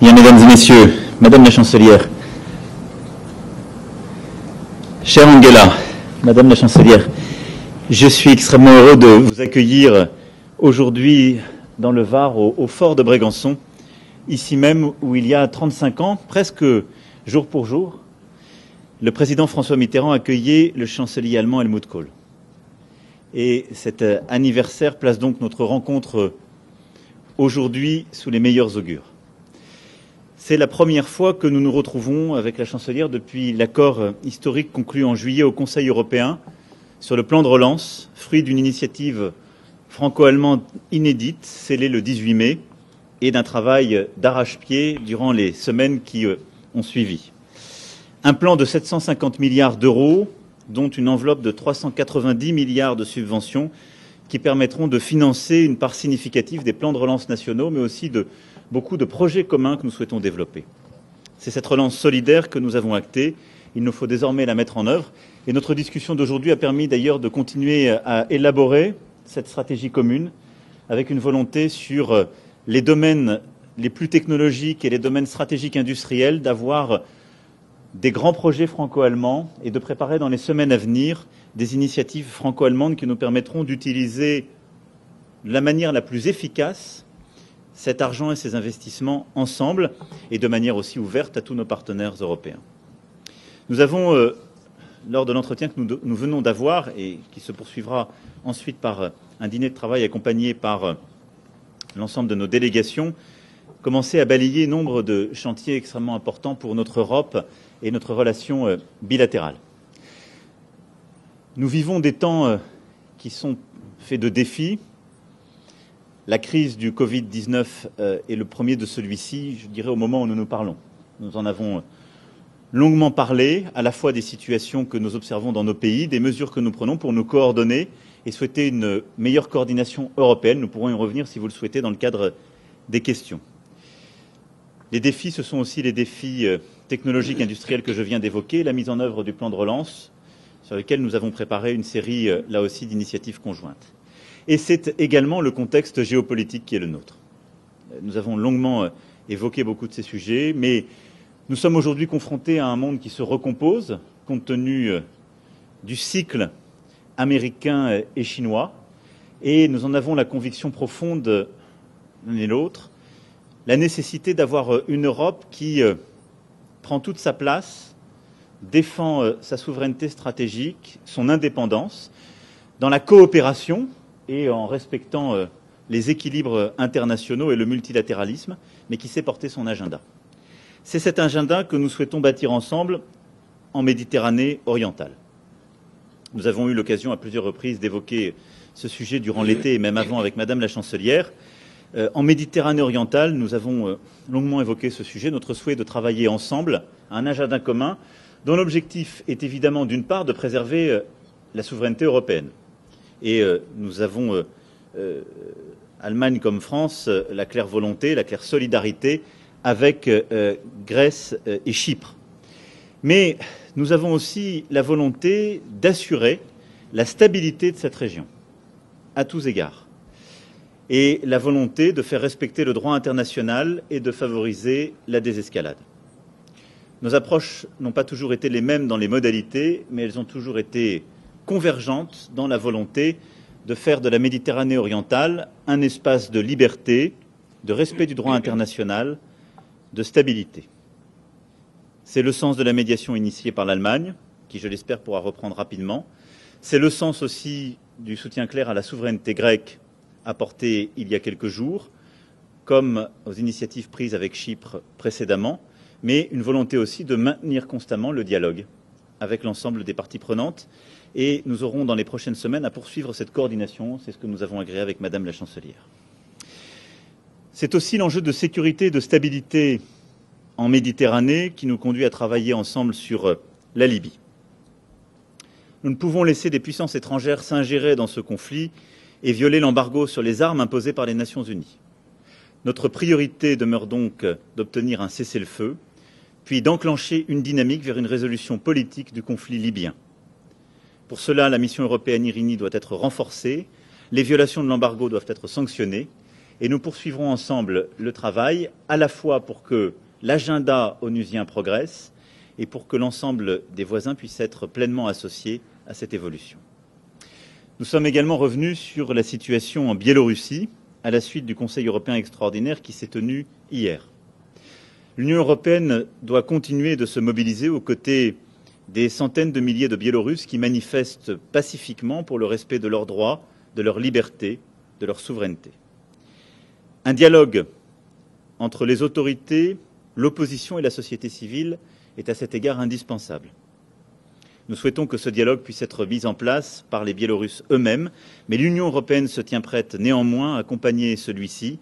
Bien, mesdames et messieurs, Madame la Chancelière, chère Angela, Madame la Chancelière, je suis extrêmement heureux de vous accueillir aujourd'hui dans le Var, au fort de Brégançon, ici même où il y a 35 ans, presque jour pour jour, le président François Mitterrand accueillait le chancelier allemand Helmut Kohl. Et cet anniversaire place donc notre rencontre aujourd'hui sous les meilleurs augures. C'est la première fois que nous nous retrouvons avec la chancelière depuis l'accord historique conclu en juillet au Conseil européen sur le plan de relance, fruit d'une initiative franco-allemande inédite, scellée le 18 mai, et d'un travail d'arrache-pied durant les semaines qui ont suivi. Un plan de 750 milliards d'euros, dont une enveloppe de 390 milliards de subventions, qui permettront de financer une part significative des plans de relance nationaux, mais aussi de beaucoup de projets communs que nous souhaitons développer. C'est cette relance solidaire que nous avons actée. Il nous faut désormais la mettre en œuvre. Et notre discussion d'aujourd'hui a permis d'ailleurs de continuer à élaborer cette stratégie commune avec une volonté sur les domaines les plus technologiques et les domaines stratégiques industriels d'avoir des grands projets franco-allemands et de préparer dans les semaines à venir des initiatives franco-allemandes qui nous permettront d'utiliser de la manière la plus efficace cet argent et ces investissements ensemble et de manière aussi ouverte à tous nos partenaires européens. Nous avons, lors de l'entretien que nous venons d'avoir et qui se poursuivra ensuite par un dîner de travail accompagné par l'ensemble de nos délégations, commencé à balayer nombre de chantiers extrêmement importants pour notre Europe et notre relation bilatérale. Nous vivons des temps qui sont faits de défis. La crise du Covid-19 est le premier de celui-ci, je dirais, au moment où nous nous parlons. Nous en avons longuement parlé, à la fois des situations que nous observons dans nos pays, des mesures que nous prenons pour nous coordonner et souhaiter une meilleure coordination européenne. Nous pourrons y revenir, si vous le souhaitez, dans le cadre des questions. Les défis, ce sont aussi les défis technologiques industriels que je viens d'évoquer, la mise en œuvre du plan de relance, sur lequel nous avons préparé une série, là aussi, d'initiatives conjointes. Et c'est également le contexte géopolitique qui est le nôtre. Nous avons longuement évoqué beaucoup de ces sujets, mais nous sommes aujourd'hui confrontés à un monde qui se recompose, compte tenu du cycle américain et chinois, et nous en avons la conviction profonde, l'un et l'autre, la nécessité d'avoir une Europe qui prend toute sa place, défend sa souveraineté stratégique, son indépendance, dans la coopération, et en respectant les équilibres internationaux et le multilatéralisme, mais qui sait porter son agenda. C'est cet agenda que nous souhaitons bâtir ensemble en Méditerranée orientale. Nous avons eu l'occasion à plusieurs reprises d'évoquer ce sujet durant l'été et même avant avec Madame la Chancelière. En Méditerranée orientale, nous avons longuement évoqué ce sujet, notre souhait de travailler ensemble à un agenda commun dont l'objectif est évidemment d'une part de préserver la souveraineté européenne. Et nous avons, Allemagne comme France, la claire volonté, la claire solidarité avec Grèce et Chypre. Mais nous avons aussi la volonté d'assurer la stabilité de cette région, à tous égards, et la volonté de faire respecter le droit international et de favoriser la désescalade. Nos approches n'ont pas toujours été les mêmes dans les modalités, mais elles ont toujours été convergentes dans la volonté de faire de la Méditerranée orientale un espace de liberté, de respect du droit international, de stabilité. C'est le sens de la médiation initiée par l'Allemagne, qui, je l'espère, pourra reprendre rapidement. C'est le sens aussi du soutien clair à la souveraineté grecque apporté il y a quelques jours, comme aux initiatives prises avec Chypre précédemment, mais une volonté aussi de maintenir constamment le dialogue avec l'ensemble des parties prenantes. Et nous aurons dans les prochaines semaines à poursuivre cette coordination. C'est ce que nous avons agréé avec Madame la Chancelière. C'est aussi l'enjeu de sécurité et de stabilité en Méditerranée qui nous conduit à travailler ensemble sur la Libye. Nous ne pouvons laisser des puissances étrangères s'ingérer dans ce conflit et violer l'embargo sur les armes imposé par les Nations Unies. Notre priorité demeure donc d'obtenir un cessez-le-feu puis d'enclencher une dynamique vers une résolution politique du conflit libyen. Pour cela, la mission européenne Irini doit être renforcée, les violations de l'embargo doivent être sanctionnées, et nous poursuivrons ensemble le travail, à la fois pour que l'agenda onusien progresse et pour que l'ensemble des voisins puissent être pleinement associés à cette évolution. Nous sommes également revenus sur la situation en Biélorussie, à la suite du Conseil européen extraordinaire qui s'est tenu hier. L'Union européenne doit continuer de se mobiliser aux côtés des centaines de milliers de Biélorusses qui manifestent pacifiquement pour le respect de leurs droits, de leur liberté, de leur souveraineté. Un dialogue entre les autorités, l'opposition et la société civile est à cet égard indispensable. Nous souhaitons que ce dialogue puisse être mis en place par les Biélorusses eux-mêmes, mais l'Union européenne se tient prête néanmoins à accompagner celui-ci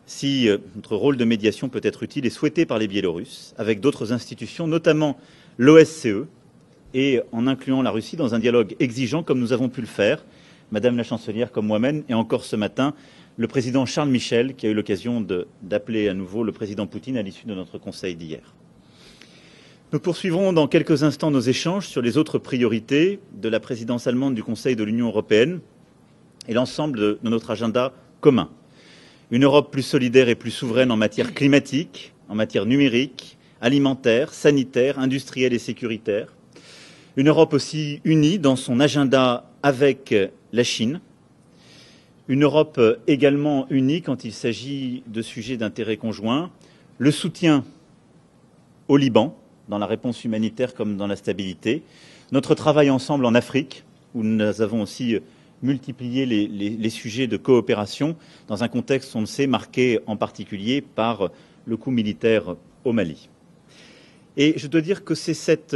si notre rôle de médiation peut être utile et souhaité par les Biélorusses, avec d'autres institutions, notamment l'OSCE, et en incluant la Russie dans un dialogue exigeant comme nous avons pu le faire, Madame la Chancelière comme moi-même, et encore ce matin, le président Charles Michel, qui a eu l'occasion d'appeler à nouveau le président Poutine à l'issue de notre conseil d'hier. Nous poursuivrons dans quelques instants nos échanges sur les autres priorités de la présidence allemande du Conseil de l'Union européenne et l'ensemble de notre agenda commun. Une Europe plus solidaire et plus souveraine en matière climatique, en matière numérique, alimentaire, sanitaire, industrielle et sécuritaire. Une Europe aussi unie dans son agenda avec la Chine. Une Europe également unie quand il s'agit de sujets d'intérêt conjoint. Le soutien au Liban, dans la réponse humanitaire comme dans la stabilité. Notre travail ensemble en Afrique, où nous avons aussi multiplié les sujets de coopération, dans un contexte, on le sait, marqué en particulier par le coup militaire au Mali. Et je dois dire que c'est cette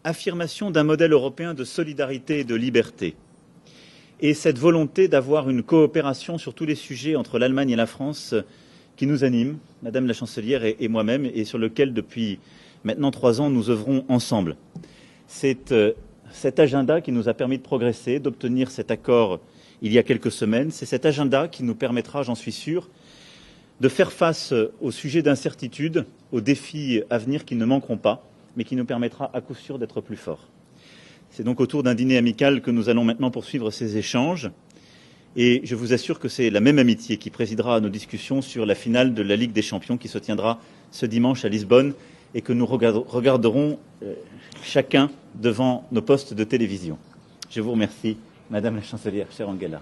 affirmation d'un modèle européen de solidarité et de liberté, et cette volonté d'avoir une coopération sur tous les sujets entre l'Allemagne et la France qui nous anime, Madame la Chancelière et moi-même, et sur lequel, depuis maintenant 3 ans, nous œuvrons ensemble. C'est cet agenda qui nous a permis de progresser, d'obtenir cet accord il y a quelques semaines. C'est cet agenda qui nous permettra, j'en suis sûr, de faire face aux sujets d'incertitude, aux défis à venir qui ne manqueront pas, mais qui nous permettra à coup sûr d'être plus forts. C'est donc autour d'un dîner amical que nous allons maintenant poursuivre ces échanges. Et je vous assure que c'est la même amitié qui présidera à nos discussions sur la finale de la Ligue des Champions qui se tiendra ce dimanche à Lisbonne et que nous regarderons chacun devant nos postes de télévision. Je vous remercie, Madame la Chancelière, chère Angela.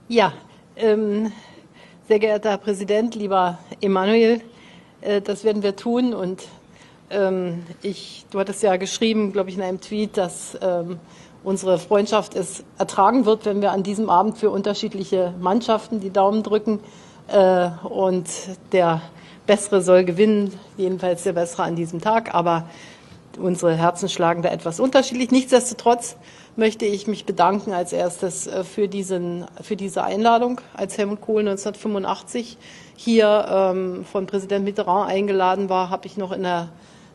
Ja, sehr geehrter Herr Präsident, lieber Emanuel, das werden wir tun und du hattest ja geschrieben, glaube ich, in einem Tweet, dass unsere Freundschaft es ertragen wird, wenn wir an diesem Abend für unterschiedliche Mannschaften die Daumen drücken und der Bessere soll gewinnen, jedenfalls der Bessere an diesem Tag, aber unsere Herzen schlagen da etwas unterschiedlich. Nichtsdestotrotz möchte ich mich bedanken als erstes für diese Einladung, als Helmut Kohl 1985 hier von Präsident Mitterrand eingeladen war, habe ich noch in der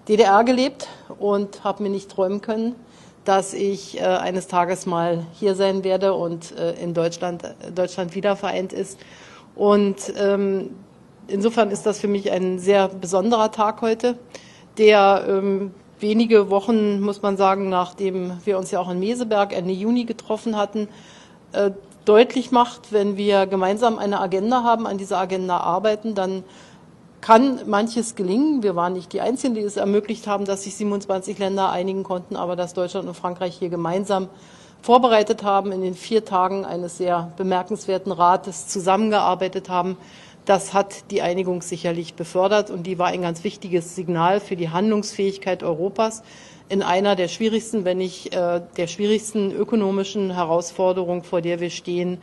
DDR gelebt und habe mir nicht träumen können, dass ich eines Tages mal hier sein werde und in Deutschland wieder vereint ist. Und insofern ist das für mich ein sehr besonderer Tag heute, der wenige Wochen, muss man sagen, nachdem wir uns ja auch in Meseberg Ende Juni getroffen hatten, deutlich macht, wenn wir gemeinsam eine Agenda haben, an dieser Agenda arbeiten, dann kann manches gelingen. Wir waren nicht die Einzigen, die es ermöglicht haben, dass sich 27 Länder einigen konnten, aber dass Deutschland und Frankreich hier gemeinsam vorbereitet haben, in den 4 Tagen eines sehr bemerkenswerten Rates zusammengearbeitet haben. Das hat die Einigung sicherlich befördert und die war ein ganz wichtiges Signal für die Handlungsfähigkeit Europas in einer der schwierigsten, wenn nicht der schwierigsten ökonomischen Herausforderungen, vor der wir stehen,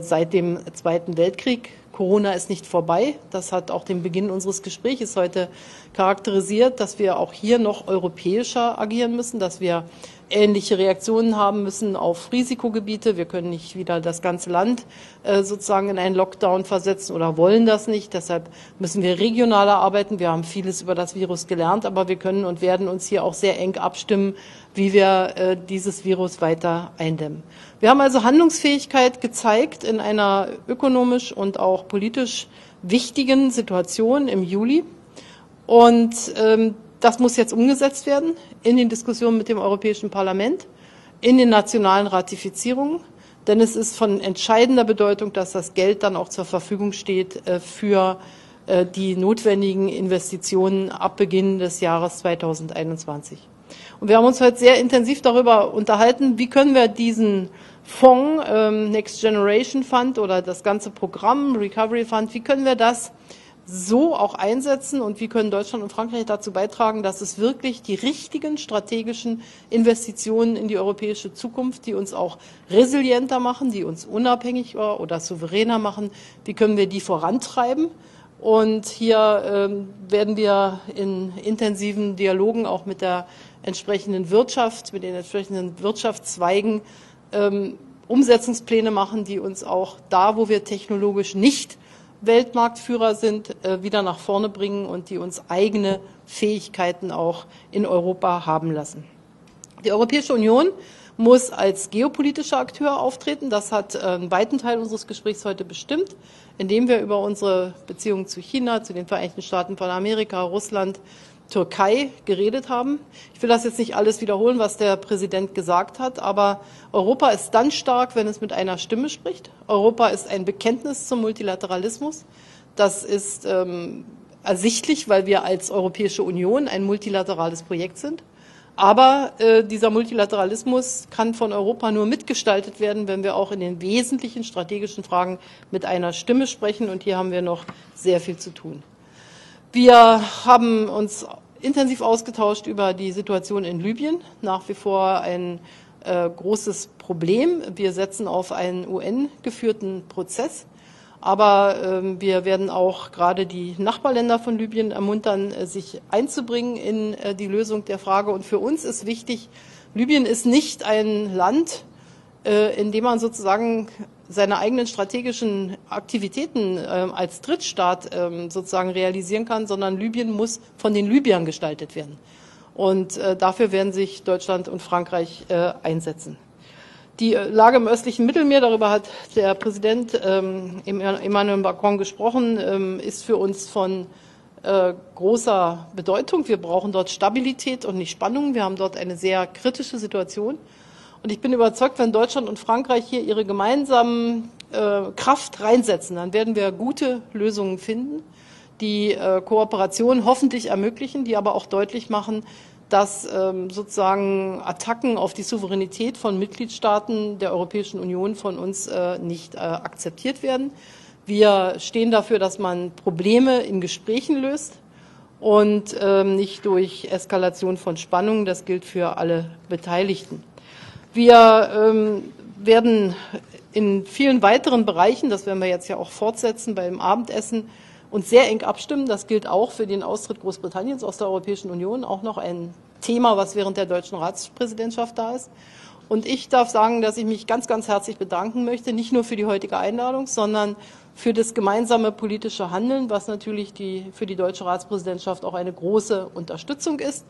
seit dem Zweiten Weltkrieg. Corona ist nicht vorbei. Das hat auch den Beginn unseres Gesprächs heute charakterisiert, dass wir auch hier noch europäischer agieren müssen, dass wir ähnliche Reaktionen haben müssen auf Risikogebiete. Wir können nicht wieder das ganze Land sozusagen in einen Lockdown versetzen oder wollen das nicht. Deshalb müssen wir regionaler arbeiten. Wir haben vieles über das Virus gelernt, aber wir können und werden uns hier auch sehr eng abstimmen, wie wir dieses Virus weiter eindämmen. Wir haben also Handlungsfähigkeit gezeigt in einer ökonomisch und auch politisch wichtigen Situation im Juli. Und das muss jetzt umgesetzt werden in den Diskussionen mit dem Europäischen Parlament, in den nationalen Ratifizierungen. Denn es ist von entscheidender Bedeutung, dass das Geld dann auch zur Verfügung steht für die notwendigen Investitionen ab Beginn des Jahres 2021. Und wir haben uns heute sehr intensiv darüber unterhalten, wie können wir diesen Fonds, Next Generation Fund oder das ganze Programm, Recovery Fund, wie können wir das so auch einsetzen und wie können Deutschland und Frankreich dazu beitragen, dass es wirklich die richtigen strategischen Investitionen in die europäische Zukunft, die uns auch resilienter machen, die uns unabhängiger oder souveräner machen, wie können wir die vorantreiben? Und hier werden wir in intensiven Dialogen auch mit der entsprechenden Wirtschaft, mit den entsprechenden Wirtschaftszweigen Umsetzungspläne machen, die uns auch da, wo wir technologisch nicht Weltmarktführer sind, wieder nach vorne bringen und die uns eigene Fähigkeiten auch in Europa haben lassen. Die Europäische Union muss als geopolitischer Akteur auftreten. Das hat einen weiten Teil unseres Gesprächs heute bestimmt, indem wir über unsere Beziehungen zu China, zu den Vereinigten Staaten von Amerika, Russland, Türkei geredet haben. Ich will das jetzt nicht alles wiederholen, was der Präsident gesagt hat, aber Europa ist dann stark, wenn es mit einer Stimme spricht. Europa ist ein Bekenntnis zum Multilateralismus. Das ist ersichtlich, weil wir als Europäische Union ein multilaterales Projekt sind. Aber dieser Multilateralismus kann von Europa nur mitgestaltet werden, wenn wir auch in den wesentlichen strategischen Fragen mit einer Stimme sprechen. Und hier haben wir noch sehr viel zu tun. Wir haben uns intensiv ausgetauscht über die Situation in Libyen, nach wie vor ein großes Problem. Wir setzen auf einen UN-geführten Prozess, aber wir werden auch gerade die Nachbarländer von Libyen ermuntern, sich einzubringen in die Lösung der Frage. Und für uns ist wichtig, Libyen ist nicht ein Land, in dem man sozusagen seine eigenen strategischen Aktivitäten als Drittstaat sozusagen realisieren kann, sondern Libyen muss von den Libyern gestaltet werden. Und dafür werden sich Deutschland und Frankreich einsetzen. Die Lage im östlichen Mittelmeer, darüber hat der Präsident Emmanuel Macron gesprochen, ist für uns von großer Bedeutung. Wir brauchen dort Stabilität und nicht Spannung. Wir haben dort eine sehr kritische Situation. Und ich bin überzeugt, wenn Deutschland und Frankreich hier ihre gemeinsamen Kraft reinsetzen, dann werden wir gute Lösungen finden, die Kooperation hoffentlich ermöglichen, die aber auch deutlich machen, dass sozusagen Attacken auf die Souveränität von Mitgliedstaaten der Europäischen Union von uns nicht akzeptiert werden. Wir stehen dafür, dass man Probleme in Gesprächen löst und nicht durch Eskalation von Spannungen. Das gilt für alle Beteiligten. Wir werden in vielen weiteren Bereichen, das werden wir jetzt ja auch fortsetzen beim Abendessen, uns sehr eng abstimmen. Das gilt auch für den Austritt Großbritanniens aus der Europäischen Union, auch noch ein Thema, was während der deutschen Ratspräsidentschaft da ist. Und ich darf sagen, dass ich mich ganz, ganz herzlich bedanken möchte, nicht nur für die heutige Einladung, sondern für das gemeinsame politische Handeln, was natürlich für die deutsche Ratspräsidentschaft auch eine große Unterstützung ist.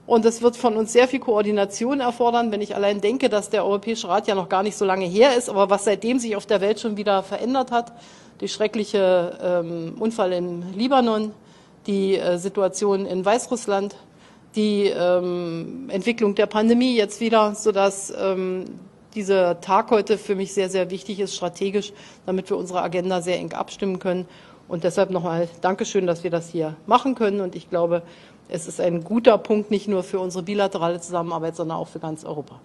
Und es wird von uns sehr viel Koordination erfordern, wenn ich allein denke, dass der Europäische Rat ja noch gar nicht so lange her ist, aber was seitdem sich auf der Welt schon wieder verändert hat, die schreckliche Unfall im Libanon, die Situation in Weißrussland, die Entwicklung der Pandemie jetzt wieder, sodass dieser Tag heute für mich sehr, sehr wichtig ist, strategisch, damit wir unsere Agenda sehr eng abstimmen können. Und deshalb nochmal Dankeschön, dass wir das hier machen können. Und ich glaube, es ist ein guter Punkt, nicht nur für unsere bilaterale Zusammenarbeit, sondern auch für ganz Europa.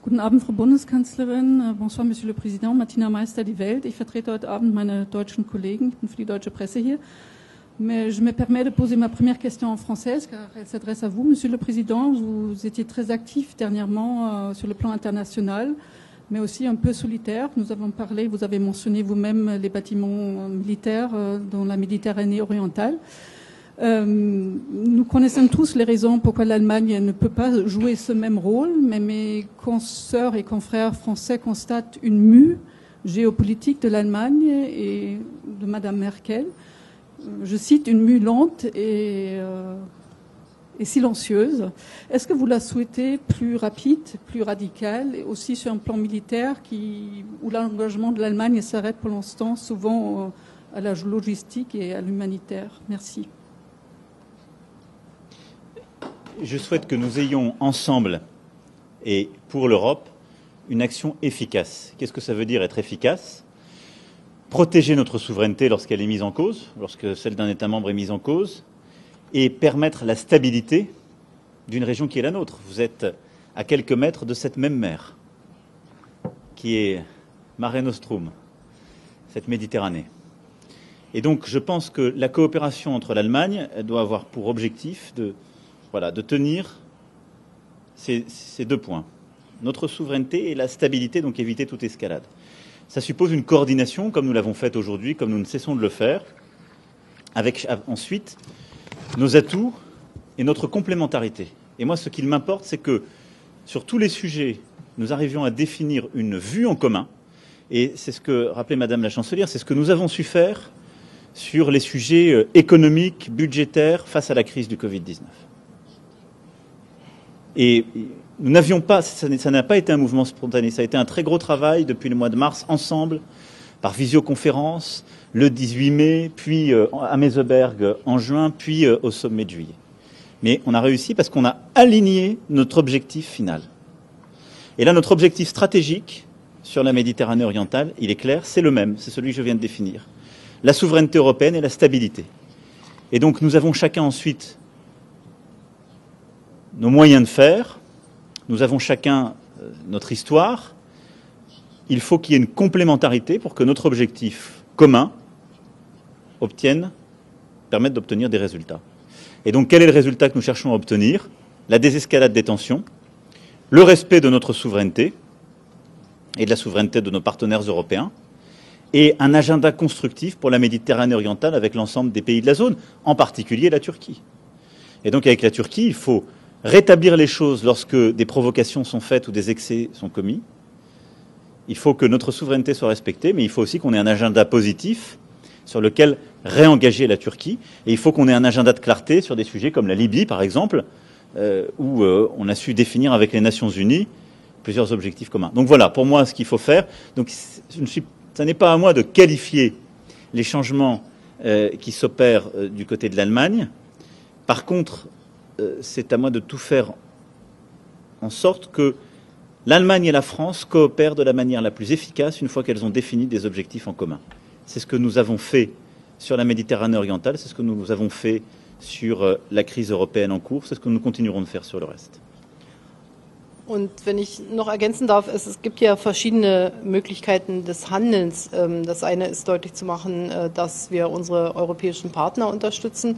Guten Abend, Frau Bundeskanzlerin. Bonsoir, Monsieur le Président. Martina Meister, die Welt. Ich vertrete heute Abend meine deutschen Kollegen. Ich bin für die deutsche Presse hier. Mais je me permets de poser ma première question en française, car elle s'adresse à vous, Monsieur le Président. Vous étiez très actif dernièrement sur le plan international, mais aussi un peu solitaire. Nous avons parlé, vous avez mentionné vous-même les bâtiments militaires dans la Méditerranée orientale. Nous connaissons tous les raisons pourquoi l'Allemagne ne peut pas jouer ce même rôle, mais mes consoeurs et confrères français constatent une mue géopolitique de l'Allemagne et de Madame Merkel. Je cite une mue lente et et silencieuse. Est-ce que vous la souhaitez plus rapide, plus radicale, et aussi sur un plan militaire où l'engagement de l'Allemagne s'arrête pour l'instant souvent à la logistique et à l'humanitaire? Merci. Je souhaite que nous ayons ensemble et pour l'Europe une action efficace. Qu'est-ce que ça veut dire être efficace? Protéger notre souveraineté lorsqu'elle est mise en cause, lorsque celle d'un État membre est mise en cause, et permettre la stabilité d'une région qui est la nôtre. Vous êtes à quelques mètres de cette même mer, qui est Mare Nostrum, cette Méditerranée. Et donc je pense que la coopération entre l'Allemagne doit avoir pour objectif de tenir ces deux points. Notre souveraineté et la stabilité, donc éviter toute escalade. Ça suppose une coordination, comme nous l'avons faite aujourd'hui, comme nous ne cessons de le faire, avec ensuite nos atouts et notre complémentarité. Et moi, ce qu'il m'importe, c'est que sur tous les sujets, nous arrivions à définir une vue en commun. Et c'est ce que rappelait Madame la Chancelière, c'est ce que nous avons su faire sur les sujets économiques, budgétaires, face à la crise du Covid-19. Et nous n'avions pas, ça n'a pas été un mouvement spontané, ça a été un très gros travail depuis le mois de mars, ensemble, par visioconférence, le 18 mai, puis à Meseberg en juin, puis au sommet de juillet. Mais on a réussi parce qu'on a aligné notre objectif final. Et là, notre objectif stratégique sur la Méditerranée orientale, il est clair, c'est le même, c'est celui que je viens de définir. La souveraineté européenne et la stabilité. Et donc nous avons chacun ensuite nos moyens de faire, nous avons chacun notre histoire. Il faut qu'il y ait une complémentarité pour que notre objectif commun permette d'obtenir des résultats. Et donc quel est le résultat que nous cherchons à obtenir? La désescalade des tensions, le respect de notre souveraineté et de la souveraineté de nos partenaires européens, et un agenda constructif pour la Méditerranée orientale avec l'ensemble des pays de la zone, en particulier la Turquie. Et donc avec la Turquie, il faut rétablir les choses lorsque des provocations sont faites ou des excès sont commis. Il faut que notre souveraineté soit respectée, mais il faut aussi qu'on ait un agenda positif sur lequel réengager la Turquie. Et il faut qu'on ait un agenda de clarté sur des sujets comme la Libye, par exemple, où on a su définir avec les Nations Unies plusieurs objectifs communs. Donc voilà, pour moi, ce qu'il faut faire. Donc, ça n'est pas à moi de qualifier les changements qui s'opèrent du côté de l'Allemagne. Par contre, c'est à moi de tout faire en sorte que l'Allemagne et la France coopèrent de la manière la plus efficace une fois qu'elles ont défini des objectifs en commun. C'est ce que nous avons fait sur la Méditerranée orientale, c'est ce que nous avons fait sur la crise européenne en cours, c'est ce que nous continuerons de faire sur le reste. Und wenn ich noch ergänzen darf, es gibt ja verschiedene Möglichkeiten des Handelns. Das eine ist deutlich zu machen, dass wir unsere europäischen Partner unterstützen.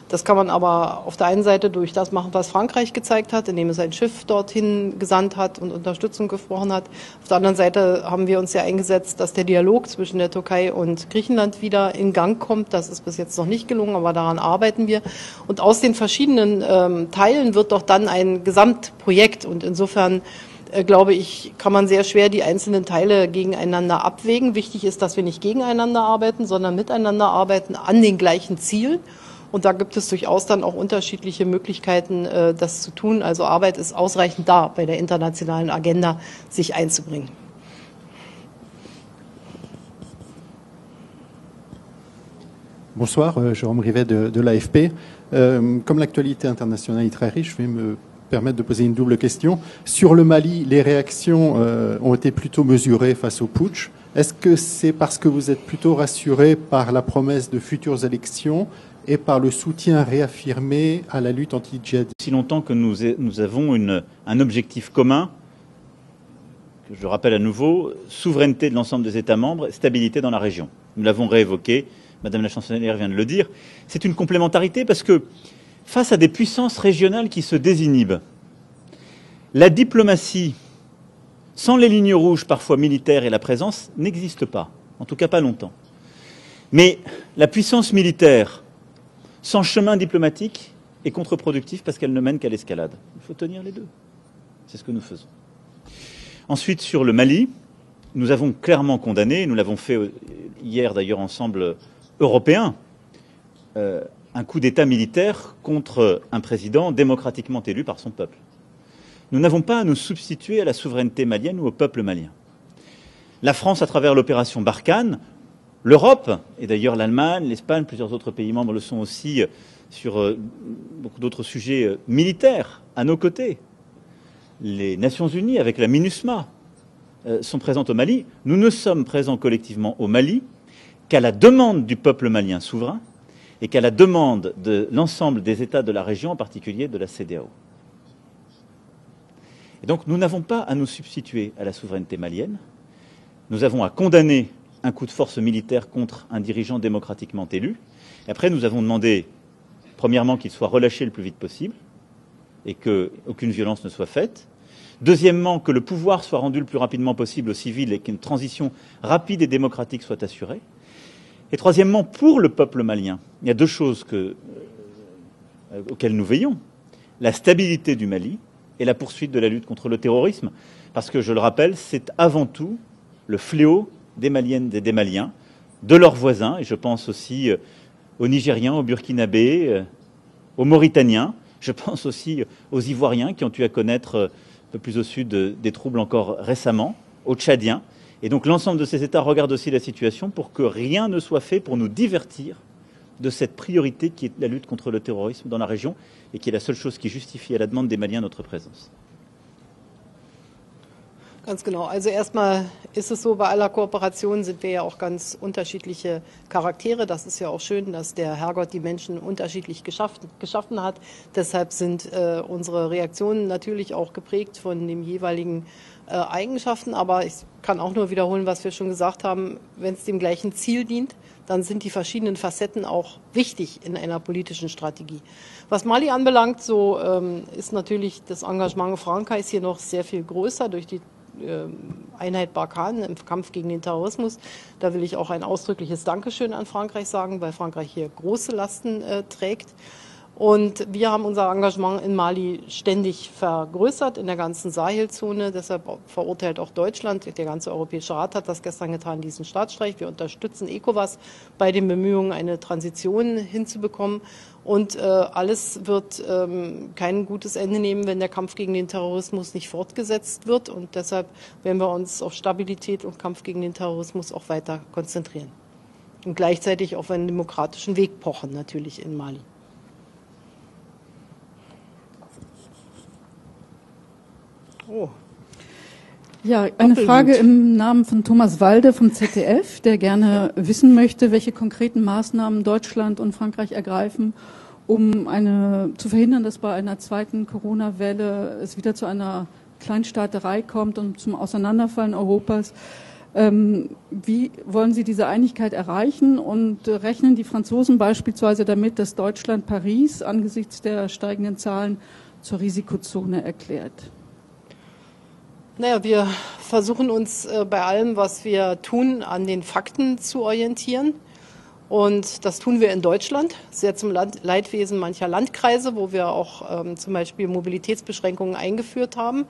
Das kann man aber auf der einen Seite durch das machen, was Frankreich gezeigt hat, indem es ein Schiff dorthin gesandt hat und Unterstützung gesprochen hat. Auf der anderen Seite haben wir uns ja eingesetzt, dass der Dialog zwischen der Türkei und Griechenland wieder in Gang kommt. Das ist bis jetzt noch nicht gelungen, aber daran arbeiten wir. Und aus den verschiedenen Teilen wird doch dann ein Gesamtprojekt. Und insofern glaube ich, kann man sehr schwer die einzelnen Teile gegeneinander abwägen. Wichtig ist, dass wir nicht gegeneinander arbeiten, sondern miteinander arbeiten an den gleichen Zielen. Und da gibt es durchaus dann auch unterschiedliche Möglichkeiten, das zu tun. Also Arbeit ist ausreichend da, bei der internationalen Agenda sich einzubringen. Bonsoir, Jérôme Rivet de l'AFP. Comme l'actualité internationale est très riche, je vais me permettre de poser une double question. Sur le Mali, les réactions ont été plutôt mesurées face au putsch. Est-ce que c'est parce que vous êtes plutôt rassuré par la promesse de futures élections et par le soutien réaffirmé à la lutte anti-djihadiste? Si longtemps que nous avons un objectif commun, que je rappelle à nouveau, souveraineté de l'ensemble des États membres, stabilité dans la région. Nous l'avons réévoqué, Madame la Chancelière vient de le dire. C'est une complémentarité parce que face à des puissances régionales qui se désinhibent, la diplomatie, sans les lignes rouges parfois militaires et la présence, n'existe pas, en tout cas pas longtemps. Mais la puissance militaire, sans chemin diplomatique, est contre-productif parce qu'elle ne mène qu'à l'escalade. Il faut tenir les deux. C'est ce que nous faisons. Ensuite, sur le Mali, nous avons clairement condamné, nous l'avons fait hier d'ailleurs ensemble européens, un coup d'État militaire contre un président démocratiquement élu par son peuple. Nous n'avons pas à nous substituer à la souveraineté malienne ou au peuple malien. La France, à travers l'opération Barkhane, l'Europe, et d'ailleurs l'Allemagne, l'Espagne, plusieurs autres pays membres le sont aussi sur beaucoup d'autres sujets militaires à nos côtés. Les Nations Unies, avec la MINUSMA, sont présentes au Mali. Nous ne sommes présents collectivement au Mali qu'à la demande du peuple malien souverain et qu'à la demande de l'ensemble des États de la région, en particulier de la CEDEAO. Et donc nous n'avons pas à nous substituer à la souveraineté malienne. Nous avons à condamner un coup de force militaire contre un dirigeant démocratiquement élu. Et après, nous avons demandé, premièrement, qu'il soit relâché le plus vite possible et qu'aucune violence ne soit faite. Deuxièmement, que le pouvoir soit rendu le plus rapidement possible aux civils et qu'une transition rapide et démocratique soit assurée. Et troisièmement, pour le peuple malien, il y a deux choses auxquelles nous veillons. La stabilité du Mali et la poursuite de la lutte contre le terrorisme. Parce que, je le rappelle, c'est avant tout le fléau des Maliennes et des Maliens, de leurs voisins, et je pense aussi aux Nigériens, aux Burkinabés, aux Mauritaniens, je pense aussi aux Ivoiriens qui ont eu à connaître un peu plus au sud des troubles encore récemment, aux Tchadiens. Et donc l'ensemble de ces États regardent aussi la situation pour que rien ne soit fait pour nous divertir de cette priorité qui est la lutte contre le terrorisme dans la région et qui est la seule chose qui justifie à la demande des Maliens notre présence. Ganz genau. Also erstmal ist es so, bei aller Kooperation sind wir ja auch ganz unterschiedliche Charaktere. Das ist ja auch schön, dass der Herrgott die Menschen unterschiedlich geschaffen hat. Deshalb sind unsere Reaktionen natürlich auch geprägt von den jeweiligen Eigenschaften. Aber ich kann auch nur wiederholen, was wir schon gesagt haben. Wenn es dem gleichen Ziel dient, dann sind die verschiedenen Facetten auch wichtig in einer politischen Strategie. Was Mali anbelangt, so ist natürlich das Engagement Frankreichs hier noch sehr viel größer durch die Einheit Barkhane im Kampf gegen den Terrorismus. Da will ich auch ein ausdrückliches Dankeschön an Frankreich sagen, weil Frankreich hier große Lasten trägt. Und wir haben unser Engagement in Mali ständig vergrößert in der ganzen Sahelzone. Deshalb verurteilt auch Deutschland, der ganze Europäische Rat hat das gestern getan, diesen Staatsstreich. Wir unterstützen ECOWAS bei den Bemühungen, eine Transition hinzubekommen. Und alles wird kein gutes Ende nehmen, wenn der Kampf gegen den Terrorismus nicht fortgesetzt wird. Und deshalb werden wir uns auf Stabilität und Kampf gegen den Terrorismus auch weiter konzentrieren. Und gleichzeitig auf einen demokratischen Weg pochen, natürlich in Mali. Oh. Ja, eine Frage im Namen von Thomas Walde vom ZDF, der gerne wissen möchte, welche konkreten Maßnahmen Deutschland und Frankreich ergreifen, um zu verhindern, dass bei einer zweiten Corona-Welle es wieder zu einer Kleinstaaterei kommt und zum Auseinanderfallen Europas. Wie wollen Sie diese Einigkeit erreichen und rechnen die Franzosen beispielsweise damit, dass Deutschland Paris angesichts der steigenden Zahlen zur Risikozone erklärt? Naja, wir versuchen uns bei allem, was wir tun, an den Fakten zu orientieren. Und das tun wir in Deutschland, sehr zum Leidwesen mancher Landkreise, wo wir auch zum Beispiel Mobilitätsbeschränkungen eingeführt haben.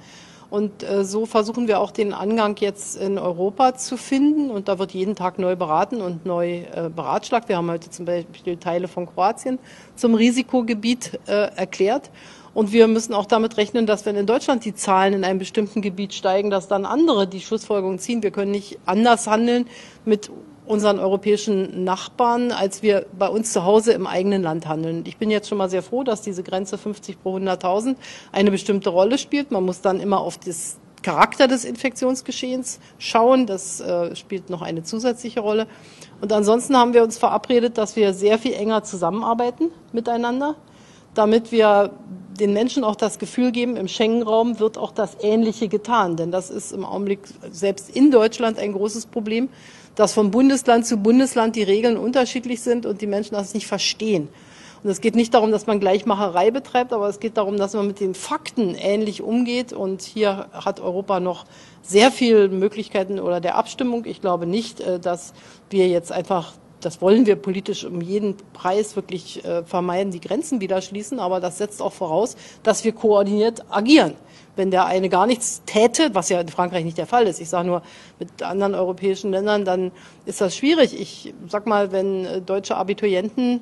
Und so versuchen wir auch den Angang jetzt in Europa zu finden. Und da wird jeden Tag neu beraten und neu beratschlagt. Wir haben heute zum Beispiel Teile von Kroatien zum Risikogebiet erklärt. Und wir müssen auch damit rechnen, dass wenn in Deutschland die Zahlen in einem bestimmten Gebiet steigen, dass dann andere die Schlussfolgerung ziehen. Wir können nicht anders handeln mit unseren europäischen Nachbarn, als wir bei uns zu Hause im eigenen Land handeln. Ich bin jetzt schon mal sehr froh, dass diese Grenze 50 pro 100.000 eine bestimmte Rolle spielt. Man muss dann immer auf das Charakter des Infektionsgeschehens schauen. Das spielt noch eine zusätzliche Rolle. Und ansonsten haben wir uns verabredet, dass wir sehr viel enger zusammenarbeiten miteinander, damit wir den Menschen auch das Gefühl geben, im Schengen-Raum wird auch das Ähnliche getan. Denn das ist im Augenblick selbst in Deutschland ein großes Problem, dass von Bundesland zu Bundesland die Regeln unterschiedlich sind und die Menschen das nicht verstehen. Und es geht nicht darum, dass man Gleichmacherei betreibt, aber es geht darum, dass man mit den Fakten ähnlich umgeht. Und hier hat Europa noch sehr viele Möglichkeiten oder der Abstimmung. Ich glaube nicht, dass wir jetzt einfach, das wollen wir politisch um jeden Preis wirklich vermeiden, die Grenzen wieder schließen. Aber das setzt auch voraus, dass wir koordiniert agieren. Wenn der eine gar nichts täte, was ja in Frankreich nicht der Fall ist, ich sage nur mit anderen europäischen Ländern, dann ist das schwierig. Ich sag mal, wenn deutsche Abiturienten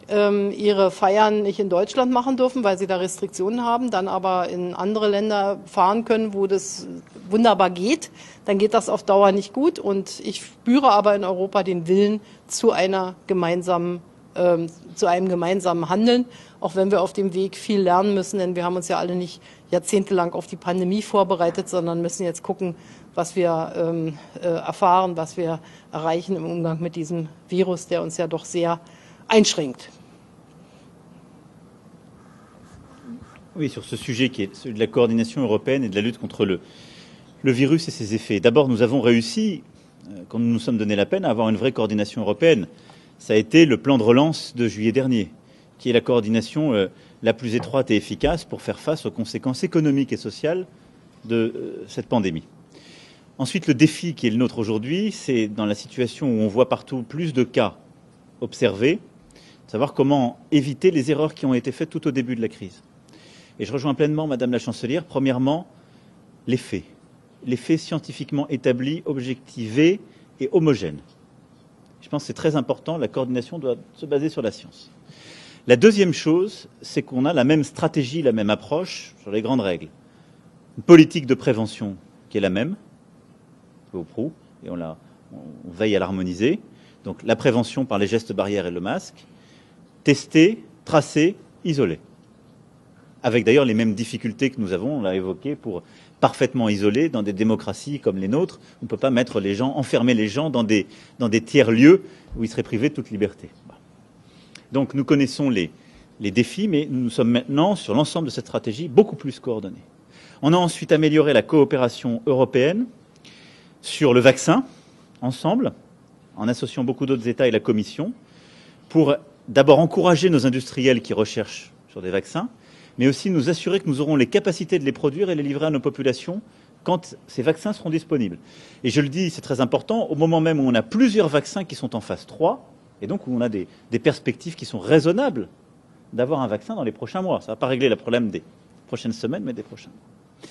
ihre Feiern nicht in Deutschland machen dürfen, weil sie da Restriktionen haben, dann aber in andere Länder fahren können, wo das wunderbar geht, dann geht das auf Dauer nicht gut. Und ich spüre aber in Europa den Willen zu einem gemeinsamen Handeln, auch wenn wir auf dem Weg viel lernen müssen, denn wir haben uns ja alle nicht jahrzehntelang auf die Pandemie vorbereitet, sondern müssen jetzt gucken, was wir erfahren, was wir erreichen im Umgang mit diesem Virus, der uns ja doch sehr einschränkt. Oui, sur ce sujet qui est celui de la coordination européenne et de la lutte contre le virus et ses effets. D'abord, nous avons réussi, quand nous nous sommes donné la peine, à avoir une vraie coordination européenne. Ça a été le plan de relance de juillet dernier, qui est la coordination la plus étroite et efficace pour faire face aux conséquences économiques et sociales de cette pandémie. Ensuite, le défi qui est le nôtre aujourd'hui, c'est dans la situation où on voit partout plus de cas observés, de savoir comment éviter les erreurs qui ont été faites tout au début de la crise. Et je rejoins pleinement Madame la Chancelière. Premièrement, les faits scientifiquement établis, objectivés et homogènes. Je pense que c'est très important, la coordination doit se baser sur la science. La deuxième chose, c'est qu'on a la même stratégie, la même approche sur les grandes règles. Une politique de prévention qui est la même, au PROU, et on veille à l'harmoniser. Donc la prévention par les gestes barrières et le masque, tester, tracer, isoler. Avec d'ailleurs les mêmes difficultés que nous avons, on l'a évoqué, pour parfaitement isoler dans des démocraties comme les nôtres. On ne peut pas mettre les gens, enfermer les gens dans des tiers-lieux où ils seraient privés de toute liberté. Donc nous connaissons les défis, mais nous sommes maintenant, sur l'ensemble de cette stratégie, beaucoup plus coordonnés. On a ensuite amélioré la coopération européenne sur le vaccin, ensemble, en associant beaucoup d'autres États et la Commission, pour d'abord encourager nos industriels qui recherchent sur des vaccins, mais aussi nous assurer que nous aurons les capacités de les produire et les livrer à nos populations quand ces vaccins seront disponibles. Et je le dis, c'est très important, au moment même où on a plusieurs vaccins qui sont en phase 3, et donc où on a des perspectives qui sont raisonnables d'avoir un vaccin dans les prochains mois. Ça ne va pas régler le problème des prochaines semaines, mais des prochains mois.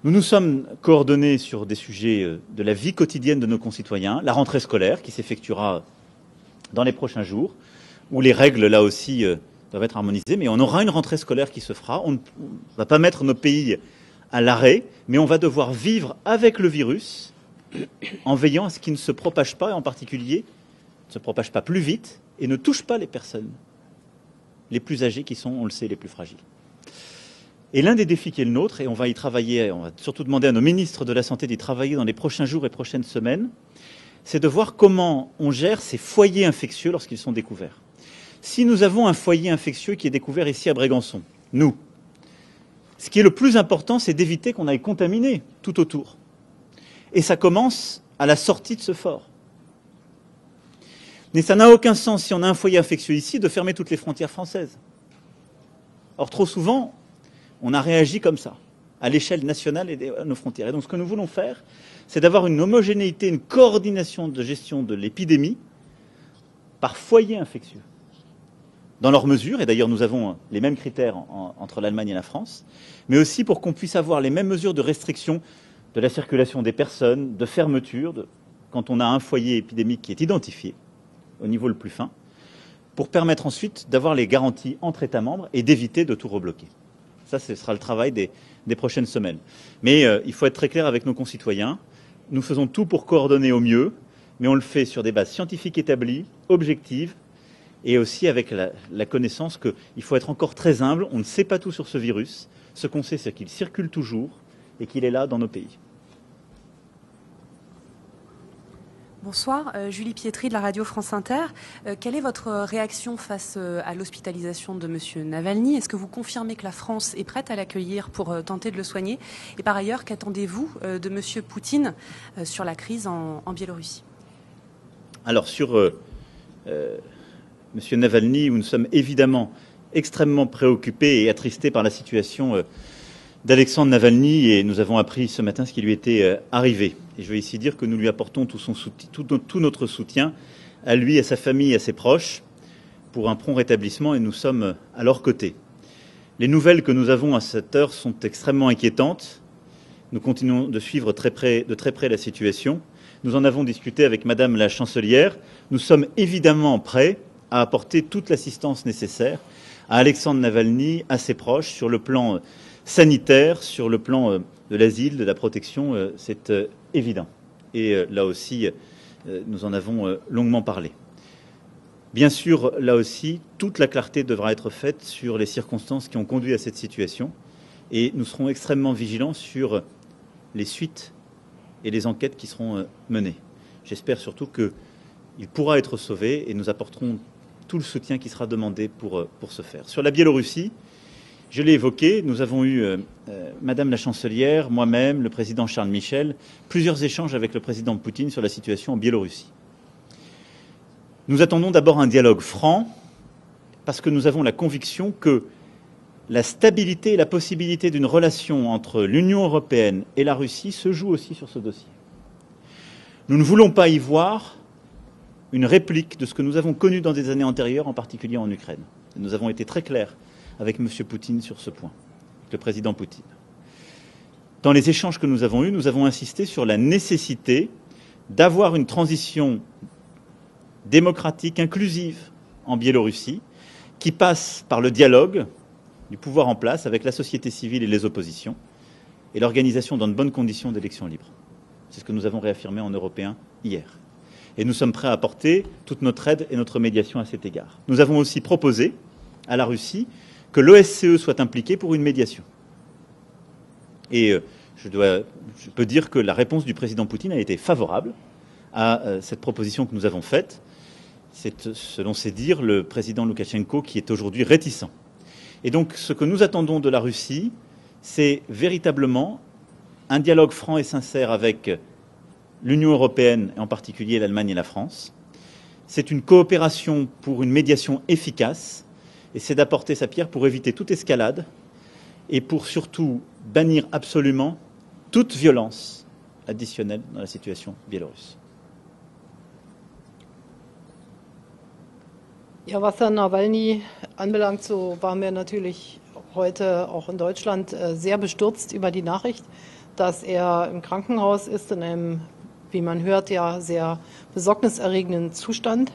Nous nous sommes coordonnés sur des sujets de la vie quotidienne de nos concitoyens, la rentrée scolaire qui s'effectuera dans les prochains jours, où les règles, là aussi, doivent être harmonisées, mais on aura une rentrée scolaire qui se fera. On ne va pas mettre nos pays à l'arrêt, mais on va devoir vivre avec le virus en veillant à ce qu'il ne se propage pas, et en particulier ne se propage pas plus vite et ne touche pas les personnes les plus âgées qui sont, on le sait, les plus fragiles. Et l'un des défis qui est le nôtre, et on va y travailler, on va surtout demander à nos ministres de la Santé d'y travailler dans les prochains jours et prochaines semaines, c'est de voir comment on gère ces foyers infectieux lorsqu'ils sont découverts. Si nous avons un foyer infectieux qui est découvert ici à Brégançon, nous, ce qui est le plus important, c'est d'éviter qu'on aille contaminer tout autour. Et ça commence à la sortie de ce fort. Mais ça n'a aucun sens, si on a un foyer infectieux ici, de fermer toutes les frontières françaises. Or, trop souvent, on a réagi comme ça, à l'échelle nationale et de nos frontières. Et donc, ce que nous voulons faire, c'est d'avoir une homogénéité, une coordination de gestion de l'épidémie par foyer infectieux. Dans leurs mesures, et d'ailleurs nous avons les mêmes critères entre l'Allemagne et la France, mais aussi pour qu'on puisse avoir les mêmes mesures de restriction de la circulation des personnes, de fermeture, quand on a un foyer épidémique qui est identifié au niveau le plus fin, pour permettre ensuite d'avoir les garanties entre États membres et d'éviter de tout rebloquer. Ça, ce sera le travail des prochaines semaines. Mais il faut être très clair avec nos concitoyens. Nous faisons tout pour coordonner au mieux, mais on le fait sur des bases scientifiques établies, objectives, et aussi avec la connaissance qu'il faut être encore très humble. On ne sait pas tout sur ce virus. Ce qu'on sait, c'est qu'il circule toujours et qu'il est là dans nos pays. Bonsoir, Julie Pietri de la radio France Inter. Quelle est votre réaction face à l'hospitalisation de M. Navalny? Est-ce que vous confirmez que la France est prête à l'accueillir pour tenter de le soigner? Et par ailleurs, qu'attendez-vous de M. Poutine sur la crise en Biélorussie? Alors sur M. Navalny, nous sommes évidemment extrêmement préoccupés et attristés par la situation d'Alexandre Navalny, et nous avons appris ce matin ce qui lui était arrivé. Et je veux ici dire que nous lui apportons tout notre soutien à lui, à sa famille, à ses proches, pour un prompt rétablissement, et nous sommes à leur côté. Les nouvelles que nous avons à cette heure sont extrêmement inquiétantes. Nous continuons de suivre de très près la situation. Nous en avons discuté avec Madame la Chancelière. Nous sommes évidemment prêts à apporter toute l'assistance nécessaire à Alexandre Navalny, à ses proches, sur le plan sanitaire, sur le plan de l'asile, de la protection, c'est évident. Et là aussi, nous en avons longuement parlé. Bien sûr, là aussi, toute la clarté devra être faite sur les circonstances qui ont conduit à cette situation. Et nous serons extrêmement vigilants sur les suites et les enquêtes qui seront menées. J'espère surtout qu'il pourra être sauvé et nous apporterons tout le soutien qui sera demandé pour ce faire. Sur la Biélorussie, je l'ai évoqué, nous avons eu, Madame la Chancelière, moi-même, le Président Charles Michel, plusieurs échanges avec le Président Poutine sur la situation en Biélorussie. Nous attendons d'abord un dialogue franc, parce que nous avons la conviction que la stabilité et la possibilité d'une relation entre l'Union européenne et la Russie se joue aussi sur ce dossier. Nous ne voulons pas y voir une réplique de ce que nous avons connu dans des années antérieures, en particulier en Ukraine. Et nous avons été très clairs avec M. Poutine sur ce point, le président Poutine. Dans les échanges que nous avons eus, nous avons insisté sur la nécessité d'avoir une transition démocratique, inclusive en Biélorussie, qui passe par le dialogue du pouvoir en place avec la société civile et les oppositions, et l'organisation dans de bonnes conditions d'élections libres. C'est ce que nous avons réaffirmé en Européens hier. Et nous sommes prêts à apporter toute notre aide et notre médiation à cet égard. Nous avons aussi proposé à la Russie que l'OSCE soit impliquée pour une médiation. Et je peux dire que la réponse du président Poutine a été favorable à cette proposition que nous avons faite. C'est, selon ses dires, le président Loukachenko qui est aujourd'hui réticent. Et donc, ce que nous attendons de la Russie, c'est véritablement un dialogue franc et sincère avec l'Union européenne, et en particulier l'Allemagne et la France. C'est une coopération pour une médiation efficace, et c'est d'apporter sa pierre pour éviter toute escalade et pour surtout bannir absolument toute violence additionnelle dans la situation biélorusse. Ja, was Herrn Nawalny anbelangt, so waren wir natürlich heute auch in Deutschland sehr bestürzt über die Nachricht, dass er im Krankenhaus ist, in einem, wie man hört, ja sehr besorgniserregenden Zustand.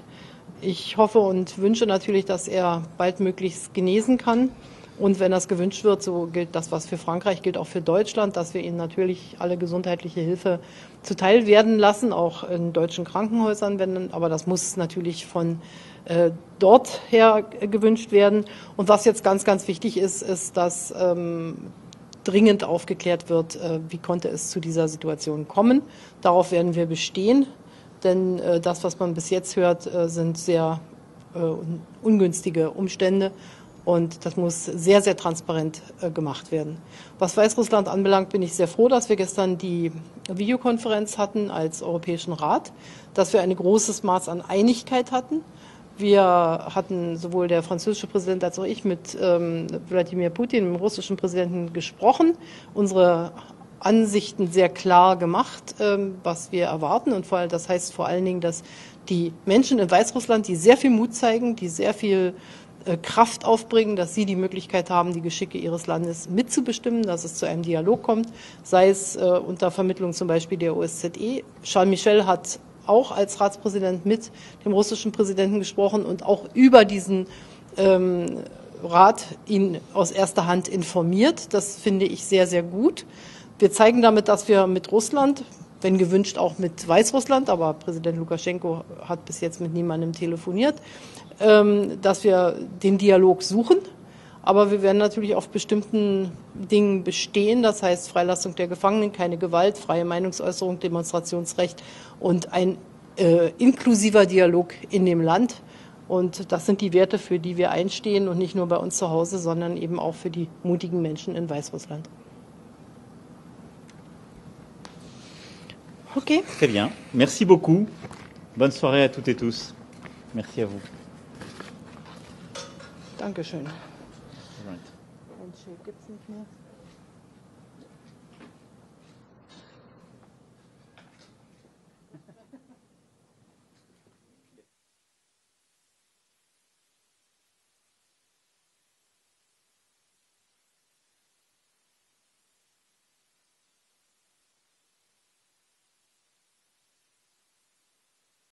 Ich hoffe und wünsche natürlich, dass er baldmöglichst genesen kann. Und wenn das gewünscht wird, so gilt das, was für Frankreich gilt, auch für Deutschland, dass wir ihnen natürlich alle gesundheitliche Hilfe zuteil werden lassen, auch in deutschen Krankenhäusern, aber das muss natürlich von dort her gewünscht werden. Und was jetzt ganz, ganz wichtig ist, ist, dass dringend aufgeklärt wird, wie konnte es zu dieser Situation kommen. Darauf werden wir bestehen, denn das, was man bis jetzt hört, sind sehr ungünstige Umstände. Und das muss sehr, sehr transparent gemacht werden. Was Weißrussland anbelangt, bin ich sehr froh, dass wir gestern die Videokonferenz hatten als Europäischen Rat, dass wir ein großes Maß an Einigkeit hatten. Wir hatten sowohl der französische Präsident als auch ich mit Wladimir Putin, dem russischen Präsidenten, gesprochen, unsere Ansichten sehr klar gemacht, was wir erwarten. Und das heißt vor allen Dingen, dass die Menschen in Weißrussland, die sehr viel Mut zeigen, die sehr viel Kraft aufbringen, dass sie die Möglichkeit haben, die Geschicke ihres Landes mitzubestimmen, dass es zu einem Dialog kommt, sei es unter Vermittlung zum Beispiel der OSZE. Charles Michel hat auch als Ratspräsident mit dem russischen Präsidenten gesprochen und auch über diesen Rat ihn aus erster Hand informiert. Das finde ich sehr, sehr gut. Wir zeigen damit, dass wir mit Russland, wenn gewünscht auch mit Weißrussland, aber Präsident Lukaschenko hat bis jetzt mit niemandem telefoniert, dass wir den Dialog suchen. Aber wir werden natürlich auf bestimmten Dingen bestehen, das heißt Freilassung der Gefangenen, keine Gewalt, freie Meinungsäußerung, Demonstrationsrecht und ein inklusiver Dialog in dem Land. Und das sind die Werte, für die wir einstehen und nicht nur bei uns zu Hause, sondern eben auch für die mutigen Menschen in Weißrussland. Okay. Très bien. Merci beaucoup. Bonne soirée à toutes et tous. Merci à vous. Dankeschön. All right. Handshake gibt's nicht mehr.